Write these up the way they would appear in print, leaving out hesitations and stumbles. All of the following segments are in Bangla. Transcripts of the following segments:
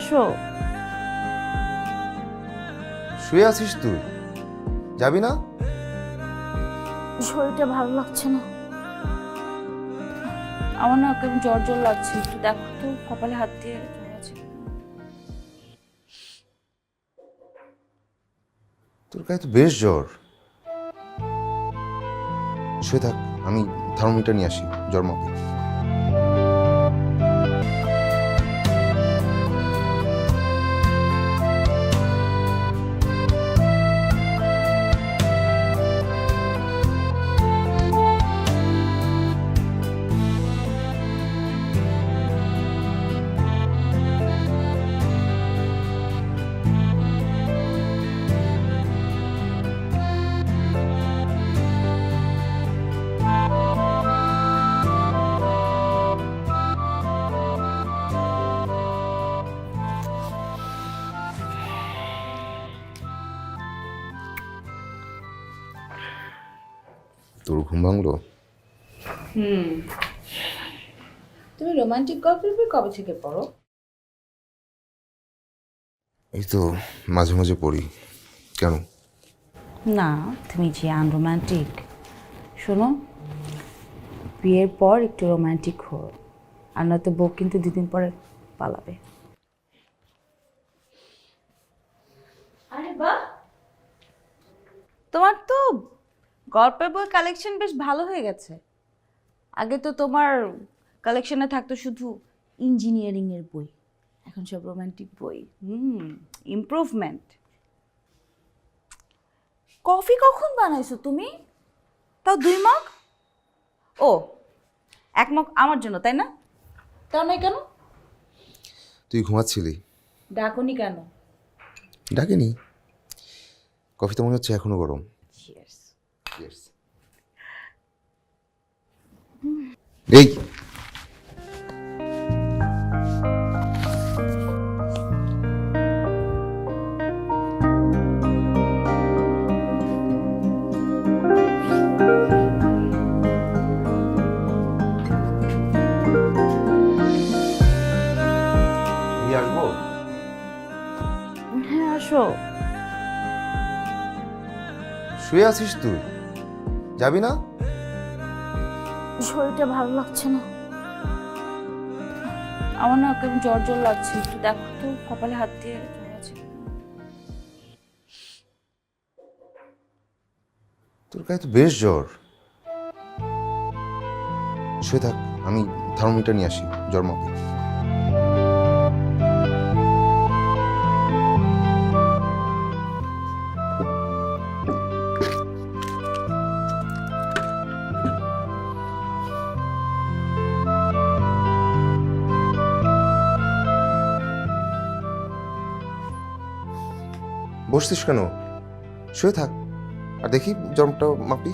আসো। শুয়ে আছিস তুই? যাবি না? শরীরটা ভালো লাগছে না। আমার না কেমন জ্বর জ্বর লাগছে, একটু দেখো তো কপালে হাত দিয়ে জ্বর আছে। তোর গায়ে তো বেশ জ্বর। শুয়ে থাক, আমি থার্মোমিটার নিয়ে আসি, জ্বর মাপি। তোর ঘুম ভাঙলো? তুমি রোমান্টিক গল্পের বই কবে থেকে পড়ো? এই তো মাঝে মাঝে পড়ি। কেন? না, তুমি যে আনরোমান্টিক। শোনো, বিয়ের পর একটু রোমান্টিক হো, আর নয়তো বউ কিন্তু 2 দিন পরে পালাবে। আরে বাহ, তোমার তো গল্পের বই কালেকশন বেশ ভালো হয়ে গেছে। আগে তো তোমার কালেকশনে থাকতো শুধু ইঞ্জিনিয়ারিং এর বই, এখন সব রোমান্টিক বই। ইমপ্রুভমেন্ট। কফি কখন বানাইছো তুমি? তাও 2 মগ? ও, 1 মগ আমার জন্য, তাই না? তাও নয় কেন? তুই ঘুমাচ্ছিলি? ডাকুনি কেন? ডাকিনি। কফি তো মনে হচ্ছে এখনো গরম। চিয়ার্স। Cheers. এই নিয়ে আসবো? হ্যাঁ, আসো। শুয়ে আছিস তুই? যাবি না? শরীরটা ভালো লাগছে না। আমার না কেমন জ্বর জ্বর লাগছে, একটু দেখো তো কপালে হাত দিয়ে জ্বর আছে। তোর গায়ে তো বেশ জ্বর। শুয়ে থাক, আমি থার্মোমিটার নিয়ে আসি, জ্বর মাপি। বসছিস কেন? শুয়ে থাক, আর দেখি জ্বরটা মাপি।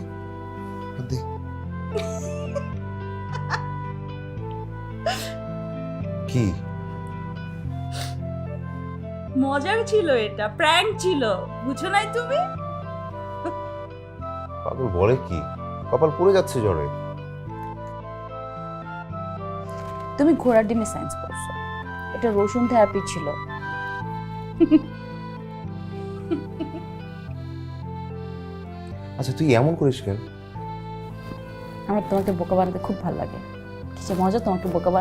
দে। কি? মজার ছিল, এটা প্র্যাঙ্ক ছিল, বুঝো নাই তুমি? পাগল বলে কি? কপাল পুড়ে যাচ্ছে জ্বরে। তুমি ঘোড়ার ডিমে সায়েন্স পড়ছো, এটা রসুন থেরাপি ছিল। আচ্ছা তুই এমন করিস কেন? আমার তোমাকে বোকা বানাতে খুব ভালো লাগে। কিসে মজা তোমাকে বোকা বানাতে।